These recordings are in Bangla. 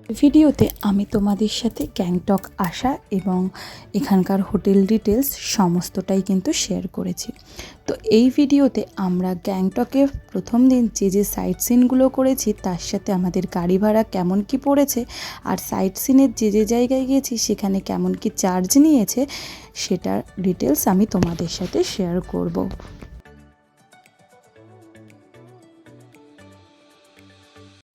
ভিডিওতে আমি তোমাদের সাথে গ্যাংটক আসা এবং এখানকার হোটেল ডিটেলস সমস্তটাই কিন্তু শেয়ার করেছি। তো এই ভিডিওতে আমরা গ্যাংটকের প্রথম দিন যে সাইট সিনগুলো করেছি তার সাথে আমাদের গাড়ি ভাড়া কেমন কি পড়েছে আর সাইট সিনের যে জায়গায় গিয়েছি সেখানে কেমন কি চার্জ নিয়েছে সেটার ডিটেলস আমি তোমাদের সাথে শেয়ার করব।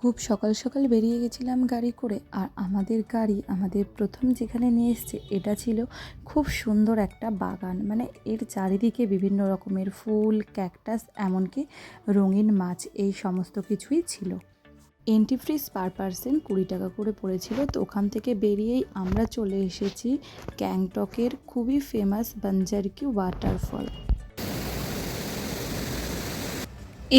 খুব সকাল সকাল বেরিয়ে গেছিলাম গাড়ি করে, আর আমাদের প্রথম যেখানে নিয়ে এসছে এটা ছিল খুব সুন্দর একটা বাগান। মানে এর চারিদিকে বিভিন্ন রকমের ফুল, ক্যাকটাস, এমনকি রঙিন মাছ, এই সমস্ত কিছুই ছিল। এন্ট্রি ফিস পার পারসন 20 টাকা করে পড়েছিল। তো ওখান থেকে বেরিয়েই আমরা চলে এসেছি গ্যাংটকের খুবই ফেমাস বাঞ্জারকি ওয়াটারফল।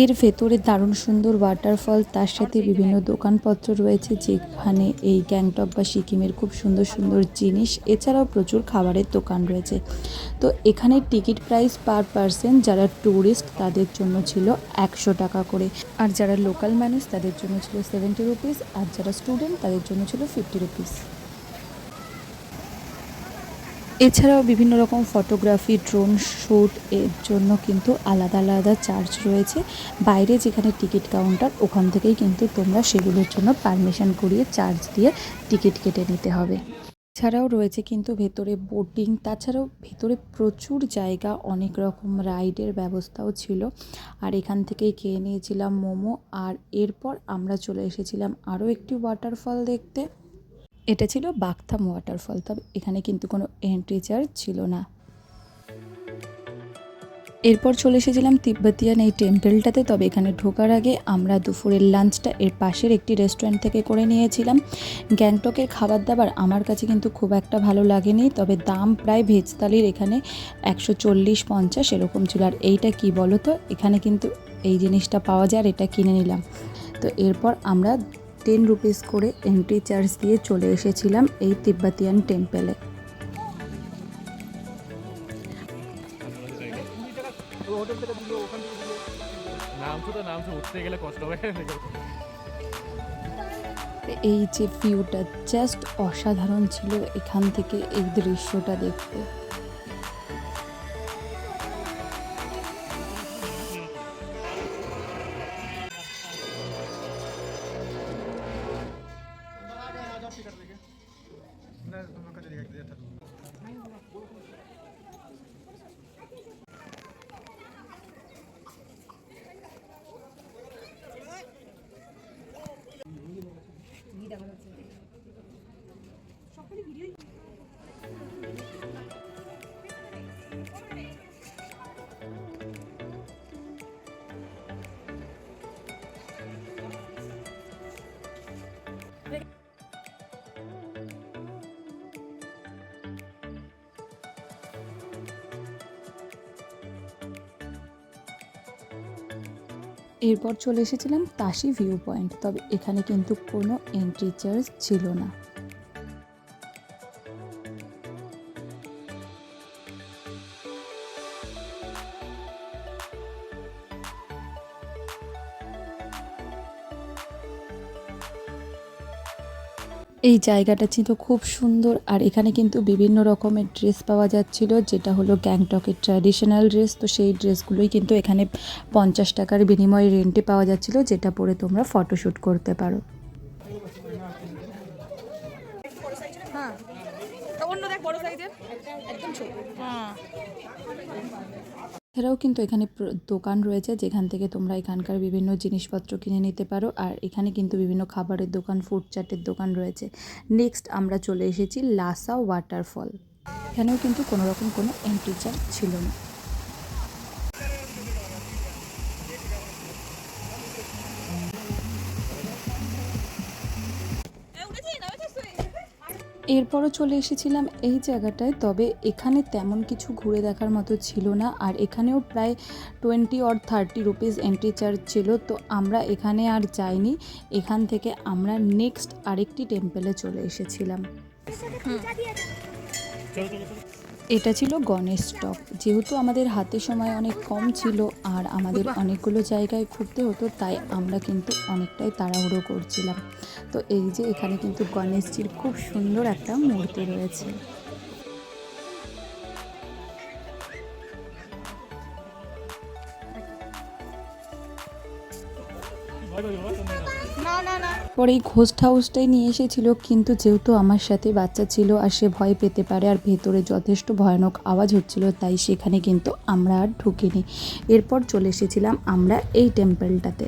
এর ভেতরে দারুণ সুন্দর ওয়াটারফল, তার সাথে বিভিন্ন দোকানপত্র রয়েছে যেখানে এই গ্যাংটক বা সিকিমের খুব সুন্দর সুন্দর জিনিস, এছাড়াও প্রচুর খাবারের দোকান রয়েছে। তো এখানে টিকিট প্রাইস পার পারসন যারা ট্যুরিস্ট তাদের জন্য ছিল 100 টাকা করে, আর যারা লোকাল মানুষ তাদের জন্য ছিল 70 রুপিস, আর যারা স্টুডেন্ট তাদের জন্য ছিল 50 রুপিস। এছাড়াও বিভিন্ন রকম ফটোগ্রাফি, ড্রোন শ্যুট এর জন্য কিন্তু আলাদা আলাদা চার্জ রয়েছে। বাইরে যেখানে টিকিট কাউন্টার ওখান থেকেই কিন্তু তোমরা সেগুলোর জন্য পারমিশন করিয়ে চার্জ দিয়ে টিকিট কেটে নিতে হবে। এছাড়াও রয়েছে কিন্তু ভেতরে বোটিং, তাছাড়াও ভেতরে প্রচুর জায়গা, অনেক রকম রাইডের ব্যবস্থাও ছিল। আর এখান থেকেই খেয়ে নিয়েছিলাম মোমো, আর এরপর আমরা চলে এসেছিলাম আরও একটি ওয়াটারফল দেখতে। এটা ছিল বাগথাম ওয়াটারফল, তবে এখানে কিন্তু কোনো এন্ট্রি চার্জ ছিল না। এরপর চলে এসেছিলাম তিব্বতিয়ান এই টেম্পলটাতে, তবে এখানে ঢোকার আগে আমরা দুপুরের লাঞ্চটা এর পাশের একটি রেস্টুরেন্ট থেকে করে নিয়েছিলাম। গ্যাংটকের খাবার দাবার আমার কাছে কিন্তু খুব একটা ভালো লাগেনি, তবে দাম প্রায় ভেজ থালির এখানে 140-50 এরকম ছিল। আর এইটা কি বলো তো, এখানে কিন্তু এই জিনিসটা পাওয়া যায় আর এটা কিনে নিলাম। তো এরপর আমরা 10 রুপিস করে এন্ট্রি চার্জ দিয়ে চলে এসেছিলাম এই তিব্বতিয়ান টেম্পলে। এই যে ভিউটা জাস্ট অসাধারণ ছিল এখান থেকে এই দৃশ্যটা দেখতে। এরপর চলে এসেছিলাম তাশি ভিউ পয়েন্ট, তবে এখানে কিন্তু কোনো এন্ট্রি চার্জ ছিল না। এই জায়গাটা ছিল খুব সুন্দর, আর এখানে কিন্তু বিভিন্ন রকমের ড্রেস পাওয়া যাচ্ছিল, যেটা হলো গ্যাংটকের ট্র্যাডিশনাল ড্রেস। তো সেই ড্রেসগুলোই কিন্তু এখানে 50 টাকার বিনিময়ে রেন্টে পাওয়া যাচ্ছিল, যেটা পরে তোমরা ফটোশ্যুট করতে পারো। এছাড়াও কিন্তু এখানে দোকান রয়েছে যেখান থেকে তোমরা এখানকার বিভিন্ন জিনিসপত্র কিনে নিতে পারো, আর এখানে কিন্তু বিভিন্ন খাবারের দোকান, ফুড চাটের দোকান রয়েছে। নেক্সট আমরা চলে এসেছি লাসা ওয়াটারফল। এখানেও কিন্তু কোনো রকম কোনো এন্ট্রি চার্জ ছিল না। এরপরও চলে এসেছিলাম এই জায়গাটায়, তবে এখানে তেমন কিছু ঘুরে দেখার মতো ছিল না, আর এখানেও প্রায় 20 or 30 রুপিস এন্ট্রি চার্জ ছিল। তো আমরা এখানে আর যাইনি, এখান থেকে আমরা নেক্সট আরেকটি টেম্পলে চলে এসেছিলাম। এটা ছিল গণেশ স্টক। যেহেতু আমাদের হাতে সময় অনেক কম ছিল আর আমাদের অনেকগুলো জায়গায় ঘুরতে হতো, তাই আমরা কিন্তু অনেকটাই তাড়াহুড়ো করছিলাম। তো এই যে এখানে কিন্তু গণেশজির খুব সুন্দর একটা মূর্তি রয়েছে। পরে এই ঘোস্ট হাউসটাই নিয়ে এসেছিল, কিন্তু যেহেতু আমার সাথে বাচ্চা ছিল আর সে ভয় পেতে পারে আর ভেতরে যথেষ্ট ভয়ানক আওয়াজ হচ্ছিল, তাই সেখানে কিন্তু আমরা আর ঢুকিনি। এরপর চলে এসেছিলাম আমরা এই টেম্পলটাতে।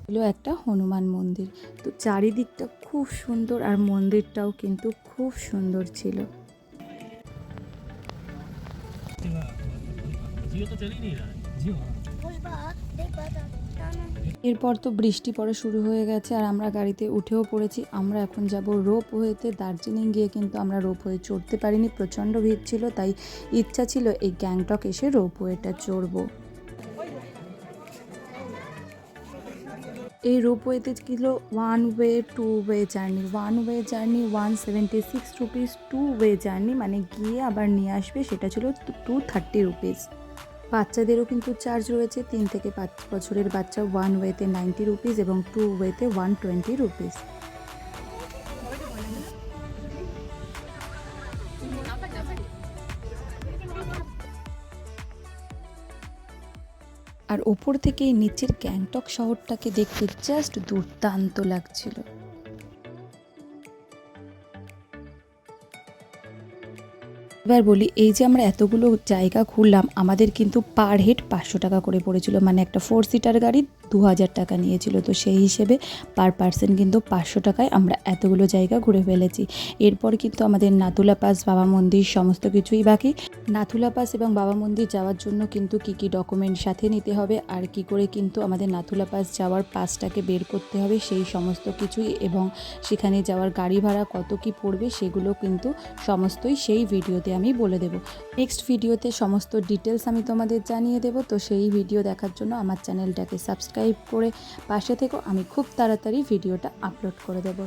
ছিল একটা হনুমান মন্দির। তো চারিদিকটা খুব সুন্দর আর মন্দিরটাও কিন্তু খুব সুন্দর ছিল। এরপর তো বৃষ্টি পড়া শুরু হয়ে গেছে আর আমরা গাড়িতে উঠেও পড়েছি। আমরা এখন যাব রোপওয়েতে। দার্জিলিং গিয়ে কিন্তু আমরা রোপওয়ে চড়তে পারিনি, প্রচণ্ড ভিড় ছিল, তাই ইচ্ছা ছিল এই গ্যাংটক এসে রোপওয়েটা চড়বো। এই রোপওয়েতে ছিল one way two way journey. One way journey 176 rupees, two way journey মানে গিয়ে আবার নিয়ে আসবে, সেটা ছিল 230 রুপিস। বাচ্চাদেরও কিন্তু চার্জ রয়েছে। 3 থেকে 5 বছরের বাচ্চা ওয়ান ওয়েতে 90 রুপিস এবং টু ওয়েতে 120 রুপিস। আর ওপর থেকে এই নিচের গ্যাংটক শহরটাকে দেখতে জাস্ট দুর্দান্ত লাগছিল। এবার বলি, এই যে আমরা এতগুলো জায়গা ঘুরলাম, আমাদের কিন্তু পার হেড 500 টাকা করে পড়েছিল। মানে একটা 4 সিটার গাড়ি 2000 টাকা নিয়েছিল। তো সেই হিসেবে পার পার্সন কিন্তু 500 টাকায় আমরা এতগুলো জায়গা ঘুরে ফেলেছি। এরপর কিন্তু আমাদের নাথুলা পাস, বাবা মন্দির সমস্ত কিছুই বাকি। নাথুলা পাস এবং বাবা মন্দির যাওয়ার জন্য কিন্তু কী ডকুমেন্ট সাথে নিতে হবে আর কি করে কিন্তু আমাদের নাথুলা পাস যাওয়ার পাসটাকে বের করতে হবে, সেই সমস্ত কিছুই, এবং সেখানে যাওয়ার গাড়ি ভাড়া কত কি পড়বে সেগুলো কিন্তু সমস্তই সেই ভিডিওতে আমি বলে দেব। নেক্সট ভিডিওতে সমস্ত ডিটেলস আমি তোমাদের জানিয়ে দেব। তো সেই ভিডিও দেখার জন্য আমার চ্যানেলটাকে সাবস্ক্রাইব করে পাশে থেকো। আমি খুব তাড়াতাড়ি ভিডিওটা আপলোড করে দেব।